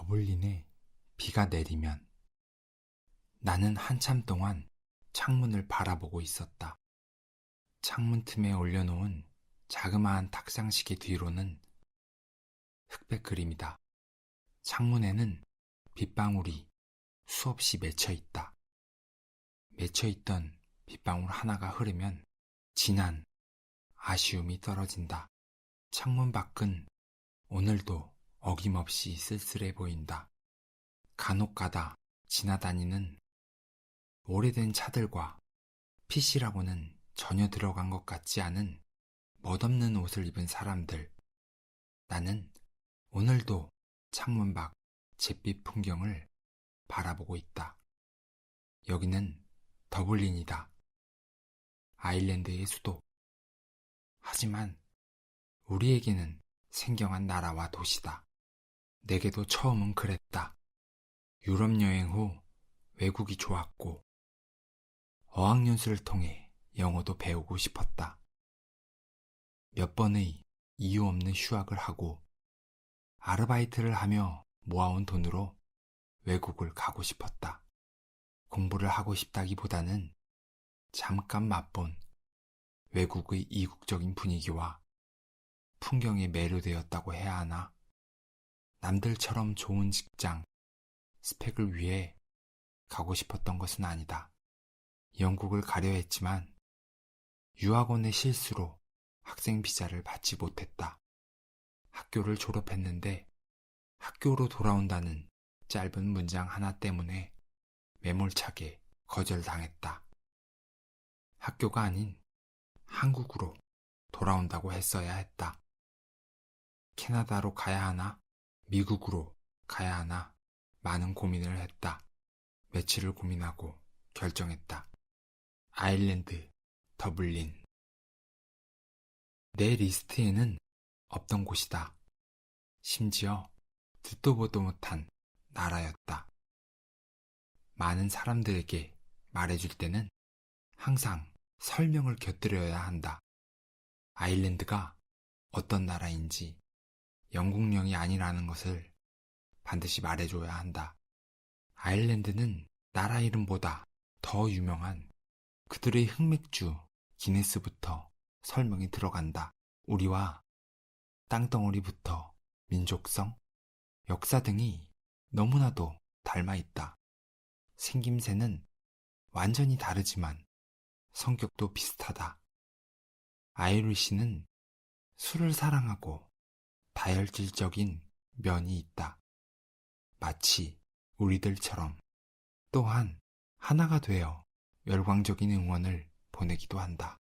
더블린에 비가 내리면 나는 한참 동안 창문을 바라보고 있었다. 창문 틈에 올려놓은 자그마한 탁상시계 뒤로는 흑백 그림이다. 창문에는 빗방울이 수없이 맺혀 있다. 맺혀 있던 빗방울 하나가 흐르면 진한 아쉬움이 떨어진다. 창문 밖은 오늘도 어김없이 쓸쓸해 보인다. 간혹가다 지나다니는 오래된 차들과 핏이라고는 전혀 들어간 것 같지 않은 멋없는 옷을 입은 사람들. 나는 오늘도 창문 밖 잿빛 풍경을 바라보고 있다. 여기는 더블린이다. 아일랜드의 수도. 하지만 우리에게는 생경한 나라와 도시다. 내게도 처음은 그랬다. 유럽 여행 후 외국이 좋았고 어학연수를 통해 영어도 배우고 싶었다. 몇 번의 이유 없는 휴학을 하고 아르바이트를 하며 모아온 돈으로 외국을 가고 싶었다. 공부를 하고 싶다기보다는 잠깐 맛본 외국의 이국적인 분위기와 풍경에 매료되었다고 해야 하나? 남들처럼 좋은 직장, 스펙을 위해 가고 싶었던 것은 아니다. 영국을 가려 했지만 유학원의 실수로 학생 비자를 받지 못했다. 학교를 졸업했는데 학교로 돌아온다는 짧은 문장 하나 때문에 매몰차게 거절당했다. 학교가 아닌 한국으로 돌아온다고 했어야 했다. 캐나다로 가야 하나? 미국으로 가야 하나? 많은 고민을 했다. 며칠을 고민하고 결정했다. 아일랜드, 더블린. 내 리스트에는 없던 곳이다. 심지어 듣도 보도 못한 나라였다. 많은 사람들에게 말해줄 때는 항상 설명을 곁들여야 한다. 아일랜드가 어떤 나라인지 영국령이 아니라는 것을 반드시 말해줘야 한다. 아일랜드는 나라 이름보다 더 유명한 그들의 흑맥주 기네스부터 설명이 들어간다. 우리와 땅덩어리부터 민족성, 역사 등이 너무나도 닮아 있다. 생김새는 완전히 다르지만 성격도 비슷하다. 아이리시는 술을 사랑하고 다혈질적인 면이 있다. 마치 우리들처럼. 또한 하나가 되어 열광적인 응원을 보내기도 한다.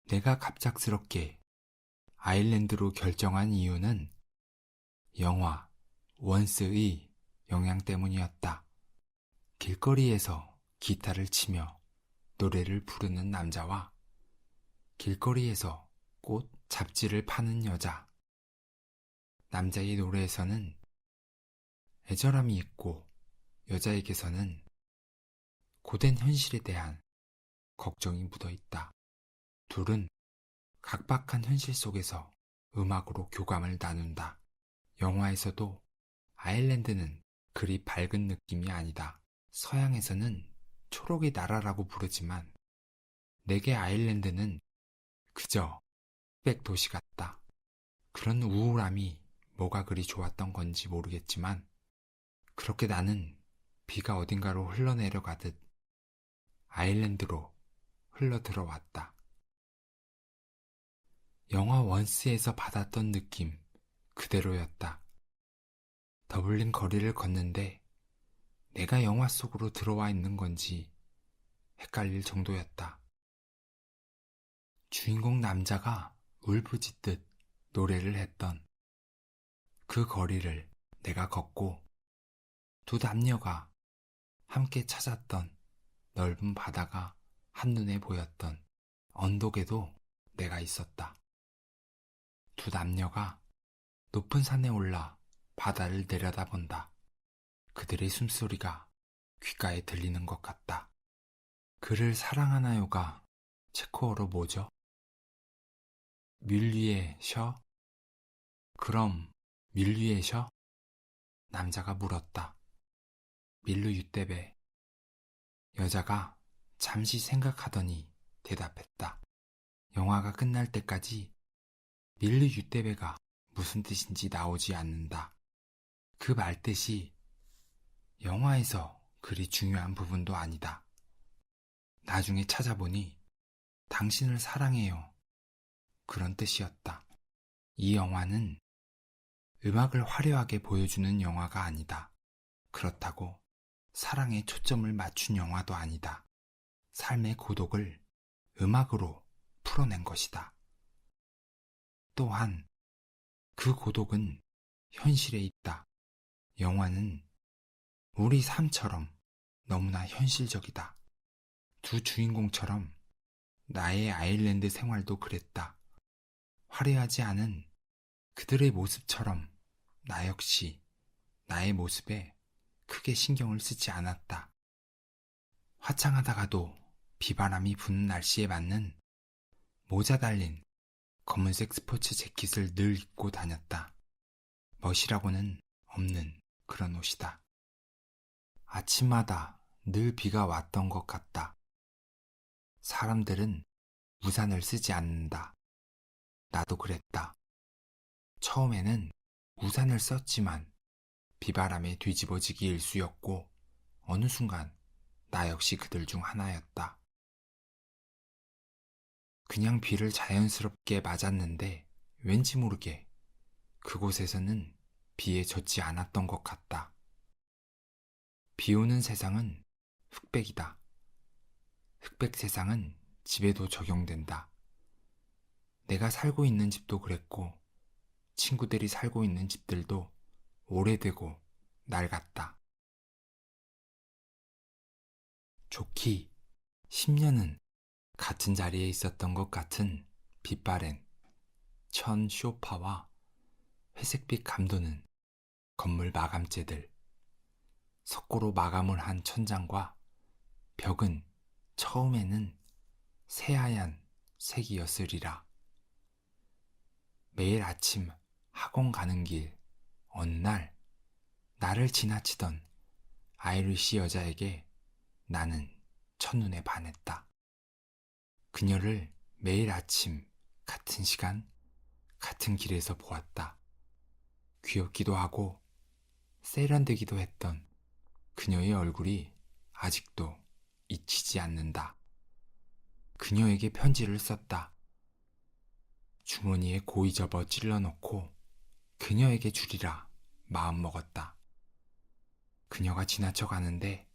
내가 갑작스럽게 아일랜드로 결정한 이유는 영화 원스의 영향 때문이었다. 길거리에서 기타를 치며 노래를 부르는 남자와 길거리에서 꽃 잡지를 파는 여자. 남자의 노래에서는 애절함이 있고 여자에게서는 고된 현실에 대한 걱정이 묻어 있다. 둘은 각박한 현실 속에서 음악으로 교감을 나눈다. 영화에서도 아일랜드는 그리 밝은 느낌이 아니다. 서양에서는 초록의 나라라고 부르지만 내게 아일랜드는 그저 흑백 도시 같다. 그런 우울함이 뭐가 그리 좋았던 건지 모르겠지만 그렇게 나는 비가 어딘가로 흘러내려가듯 아일랜드로 흘러들어왔다. 영화 원스에서 받았던 느낌 그대로였다. 더블린 거리를 걷는데 내가 영화 속으로 들어와 있는 건지 헷갈릴 정도였다. 주인공 남자가 울부짖듯 노래를 했던 그 거리를 내가 걷고 두 남녀가 함께 찾았던 넓은 바다가 한눈에 보였던 언덕에도 내가 있었다. 두 남녀가 높은 산에 올라 바다를 내려다본다. 그들의 숨소리가 귓가에 들리는 것 같다. 그를 사랑하나요가 체코어로 뭐죠? 밀 위에 셔? 그럼 밀 위에 셔? 남자가 물었다. 밀루 유떼배. 여자가 잠시 생각하더니 대답했다. 영화가 끝날 때까지 밀루 유떼배가 무슨 뜻인지 나오지 않는다. 그 말뜻이 영화에서 그리 중요한 부분도 아니다. 나중에 찾아보니 당신을 사랑해요. 그런 뜻이었다. 이 영화는 음악을 화려하게 보여주는 영화가 아니다. 그렇다고 사랑에 초점을 맞춘 영화도 아니다. 삶의 고독을 음악으로 풀어낸 것이다. 또한 그 고독은 현실에 있다. 영화는 우리 삶처럼 너무나 현실적이다. 두 주인공처럼 나의 아일랜드 생활도 그랬다. 화려하지 않은 그들의 모습처럼 나 역시 나의 모습에 크게 신경을 쓰지 않았다. 화창하다가도 비바람이 부는 날씨에 맞는 모자 달린 검은색 스포츠 재킷을 늘 입고 다녔다. 멋이라고는 없는 그런 옷이다. 아침마다 늘 비가 왔던 것 같다. 사람들은 우산을 쓰지 않는다. 나도 그랬다. 처음에는 우산을 썼지만 비바람에 뒤집어지기 일쑤였고 어느 순간 나 역시 그들 중 하나였다. 그냥 비를 자연스럽게 맞았는데 왠지 모르게 그곳에서는 비에 젖지 않았던 것 같다. 비 오는 세상은 흑백이다. 흑백 세상은 집에도 적용된다. 내가 살고 있는 집도 그랬고 친구들이 살고 있는 집들도 오래되고 낡았다. 좋기 10년은 같은 자리에 있었던 것 같은 빛바랜 천 쇼파와 회색빛 감도는 건물 마감재들, 석고로 마감을 한 천장과 벽은 처음에는 새하얀 색이었으리라. 매일 아침 학원 가는 길 어느 날 나를 지나치던 아이리시 여자에게 나는 첫눈에 반했다. 그녀를 매일 아침 같은 시간 같은 길에서 보았다. 귀엽기도 하고 세련되기도 했던 그녀의 얼굴이 아직도 잊히지 않는다. 그녀에게 편지를 썼다. 주머니에 고이 접어 찔러넣고 그녀에게 주리라 마음먹었다. 그녀가 지나쳐 가는데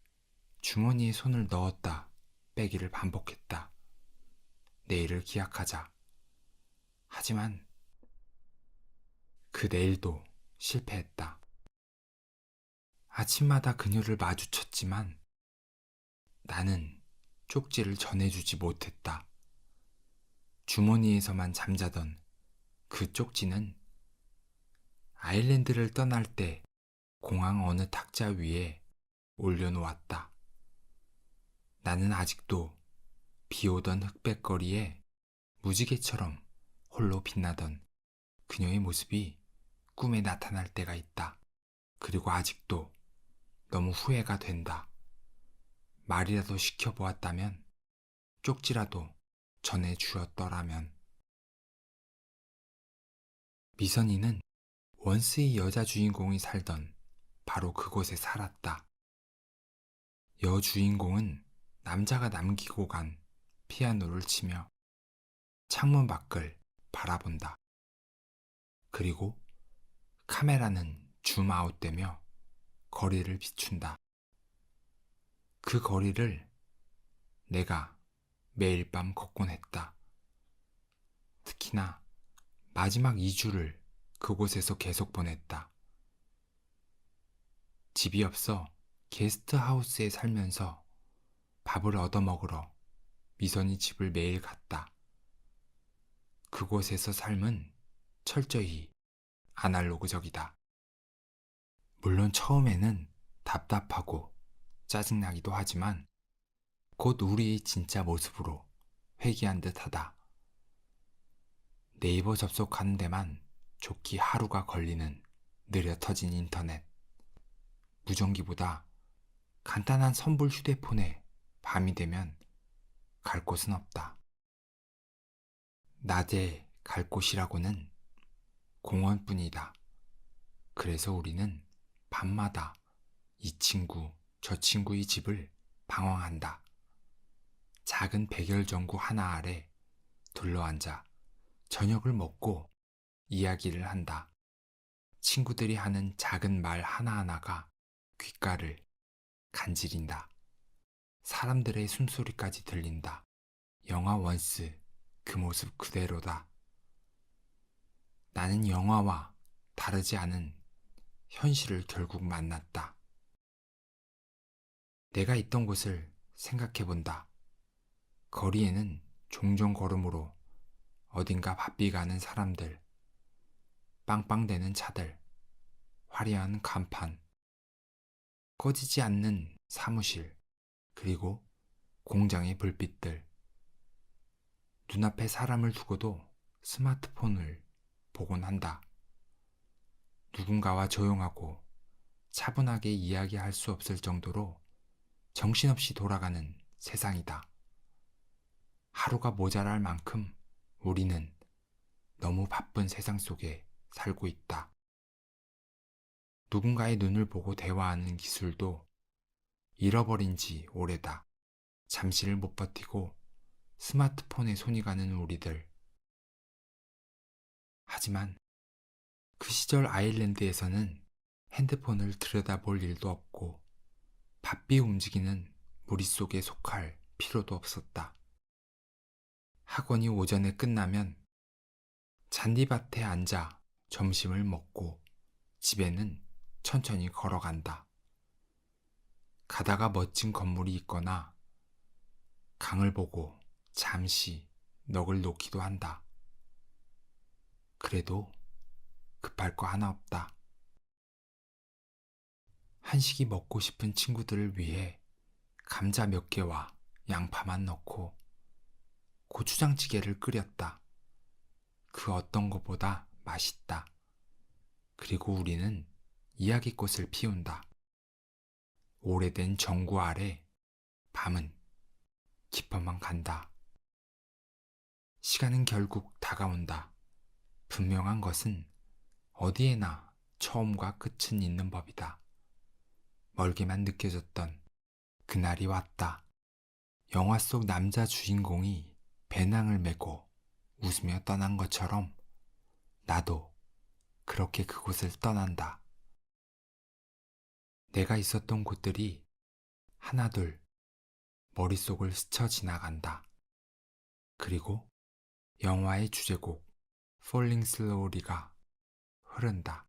주머니에 손을 넣었다 빼기를 반복했다. 내일을 기약하자. 하지만 그 내일도 실패했다. 아침마다 그녀를 마주쳤지만 나는 쪽지를 전해주지 못했다. 주머니에서만 잠자던 그 쪽지는 아일랜드를 떠날 때 공항 어느 탁자 위에 올려놓았다. 나는 아직도 비 오던 흑백거리에 무지개처럼 홀로 빛나던 그녀의 모습이 꿈에 나타날 때가 있다. 그리고 아직도 너무 후회가 된다. 말이라도 시켜보았다면, 쪽지라도 전해주었더라면. 미선이는 원스의 여자 주인공이 살던 바로 그곳에 살았다. 여주인공은 남자가 남기고 간 피아노를 치며 창문 밖을 바라본다. 그리고 카메라는 줌아웃되며 거리를 비춘다. 그 거리를 내가 매일 밤 걷곤 했다. 특히나 마지막 2주를 그곳에서 계속 보냈다. 집이 없어 게스트하우스에 살면서 밥을 얻어먹으러 미선이 집을 매일 갔다. 그곳에서 삶은 철저히 아날로그적이다. 물론 처음에는 답답하고 짜증나기도 하지만 곧 우리의 진짜 모습으로 회귀한 듯하다. 네이버 접속하는 데만 좋기 하루가 걸리는 느려 터진 인터넷. 무전기보다 간단한 선불 휴대폰에 밤이 되면 갈 곳은 없다. 낮에 갈 곳이라고는 공원뿐이다. 그래서 우리는 밤마다 이 친구, 저 친구의 집을 방황한다. 작은 백열전구 하나 아래 둘러앉아 저녁을 먹고 이야기를 한다. 친구들이 하는 작은 말 하나하나가 귓가를 간지린다. 사람들의 숨소리까지 들린다. 영화 원스 그 모습 그대로다. 나는 영화와 다르지 않은 현실을 결국 만났다. 내가 있던 곳을 생각해 본다. 거리에는 종종 걸음으로 어딘가 바삐 가는 사람들, 빵빵대는 차들, 화려한 간판, 꺼지지 않는 사무실, 그리고 공장의 불빛들. 눈앞에 사람을 두고도 스마트폰을 보곤 한다. 누군가와 조용하고 차분하게 이야기할 수 없을 정도로 정신없이 돌아가는 세상이다. 하루가 모자랄 만큼 우리는 너무 바쁜 세상 속에 살고 있다. 누군가의 눈을 보고 대화하는 기술도 잃어버린 지 오래다. 잠시를 못 버티고 스마트폰에 손이 가는 우리들. 하지만 그 시절 아일랜드에서는 핸드폰을 들여다볼 일도 없고 바삐 움직이는 무리 속에 속할 필요도 없었다. 학원이 오전에 끝나면 잔디밭에 앉아 점심을 먹고 집에는 천천히 걸어간다. 가다가 멋진 건물이 있거나 강을 보고 잠시 넋을 놓기도 한다. 그래도 급할 거 하나 없다. 한식이 먹고 싶은 친구들을 위해 감자 몇 개와 양파만 넣고 고추장찌개를 끓였다. 그 어떤 것보다 맛있다. 그리고 우리는 이야기꽃을 피운다. 오래된 전구 아래 밤은 깊어만 간다. 시간은 결국 다가온다. 분명한 것은 어디에나 처음과 끝은 있는 법이다. 멀게만 느껴졌던 그날이 왔다. 영화 속 남자 주인공이 배낭을 메고 웃으며 떠난 것처럼 나도 그렇게 그곳을 떠난다. 내가 있었던 곳들이 하나둘 머릿속을 스쳐 지나간다. 그리고 영화의 주제곡 Falling Slowly가 흐른다.